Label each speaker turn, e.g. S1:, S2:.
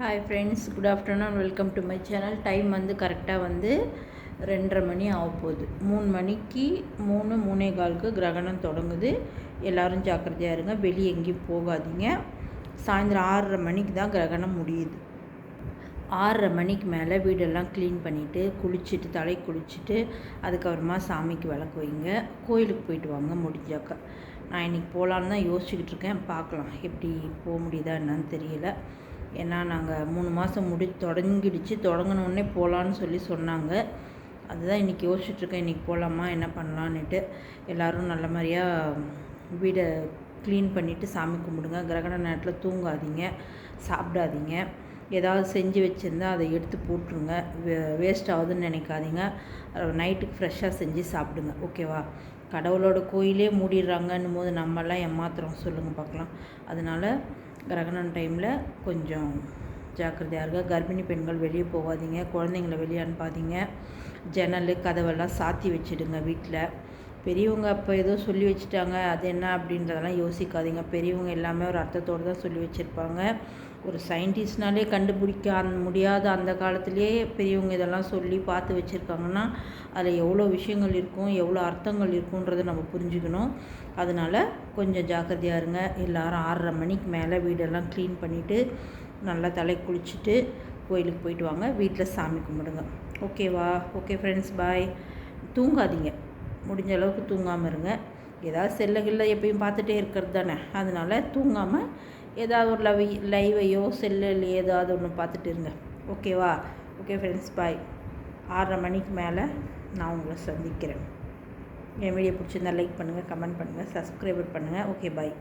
S1: Hi friends, good afternoon. Welcome to my channel. Time வந்து கரெக்டாக வந்து 2:30 மணி ஆகப்போகுது. 3 மணிக்கு 3:45க்கு கிரகணம் தொடங்குது. எல்லோரும் ஜாக்கிரதையாக இருங்க, வெளியே எங்கேயும் போகாதீங்க. சாயந்தரம் 6:30 மணிக்கு தான் கிரகணம் முடியுது. 6:30 மணிக்கு மேலே வீடெல்லாம் க்ளீன் பண்ணிவிட்டு குளிச்சுட்டு தலை குளிச்சுட்டு அதுக்கப்புறமா சாமிக்கு விளக்கு வைங்க. கோயிலுக்கு போயிட்டு வாங்க முடிஞ்சாக்க. நான் இன்றைக்கி போகலான்னு தான் யோசிச்சுக்கிட்டு இருக்கேன். பார்க்கலாம் எப்படி போக முடியுதா என்னன்னு தெரியல. ஏன்னா நாங்கள் 3 மாதம் தொடங்கிடுச்சு. தொடங்கினோடனே போகலான்னு சொல்லி சொன்னாங்க. அதுதான் இன்றைக்கி யோசிச்சுட்ருக்கேன், இன்றைக்கி போகலாமா என்ன பண்ணலான்னுட்டு. எல்லோரும் நல்ல மாதிரியாக வீடை க்ளீன் பண்ணிவிட்டு சாமி கும்பிடுங்க. கிரகண நேரத்தில் தூங்காதீங்க, சாப்பிடாதீங்க. ஏதாவது செஞ்சு வச்சுருந்தா அதை எடுத்து போட்டுருங்க. வேஸ்ட் ஆகுதுன்னு நினைக்காதீங்க. நைட்டுக்கு ஃப்ரெஷ்ஷாக செஞ்சு சாப்பிடுங்க, ஓகேவா? கடவுளோட கோயிலே மூடிடுறாங்கன்னும் போது நம்மளாம் ஏமாத்துறோம் சொல்லுங்கள் பார்க்கலாம். அதனால் கிரகணம் டைமில் கொஞ்சம் ஜாக்கிரதையாக இருங்க. கர்ப்பிணி பெண்கள் வெளியே போகாதீங்க, குழந்தைங்கள வெளியே அனுப்பாதீங்க. ஜன்னல் கதவெல்லாம் சாத்தி வச்சுடுங்க வீட்டில். பெரியவங்க அப்போ ஏதோ சொல்லி வச்சுட்டாங்க, அது என்ன அப்படின்றதெல்லாம் யோசிக்காதீங்க. பெரியவங்க எல்லாமே ஒரு அர்த்தத்தோடு தான் சொல்லி வச்சுருப்பாங்க. ஒரு சயின்டிஸ்ட்னாலே கண்டுபிடிக்க முடியாத அந்த காலத்துலேயே பெரியவங்க இதெல்லாம் சொல்லி பார்த்து வச்சுருக்காங்கன்னா அதில் எவ்வளோ விஷயங்கள் இருக்கும், எவ்வளோ அர்த்தங்கள் இருக்குன்றதை நம்ம புரிஞ்சுக்கணும். அதனால் கொஞ்சம் ஜாக்கிரதையாக இருங்க. எல்லோரும் 6:30 மணிக்கு மேலே வீடெல்லாம் க்ளீன் பண்ணிவிட்டு நல்லா தலை குளிச்சுட்டு கோயிலுக்கு போயிட்டு வாங்க. வீட்டில் சாமி கும்பிடுங்க, ஓகேவா? ஓகே ஃப்ரெண்ட்ஸ், பாய். தூங்காதீங்க, முடிஞ்ச அளவுக்கு தூங்காமல் இருங்க. ஏதாவது செல்லுகளில் எப்பயும் பார்த்துட்டே இருக்கிறது தானே, அதனால் தூங்காமல் ஏதாவது ஒரு லைவையோ செல்லில் ஏதாவது ஒன்று பார்த்துட்டு இருங்க, ஓகேவா? ஓகே ஃப்ரெண்ட்ஸ், பாய். 6:30 மணிக்கு மேலே நான் உங்களை சந்திக்கிறேன். என் வீடியோ பிடிச்சிருந்தால் லைக் பண்ணுங்கள், கமெண்ட் பண்ணுங்கள், சப்ஸ்கிரைபர் பண்ணுங்கள். ஓகே, பாய்.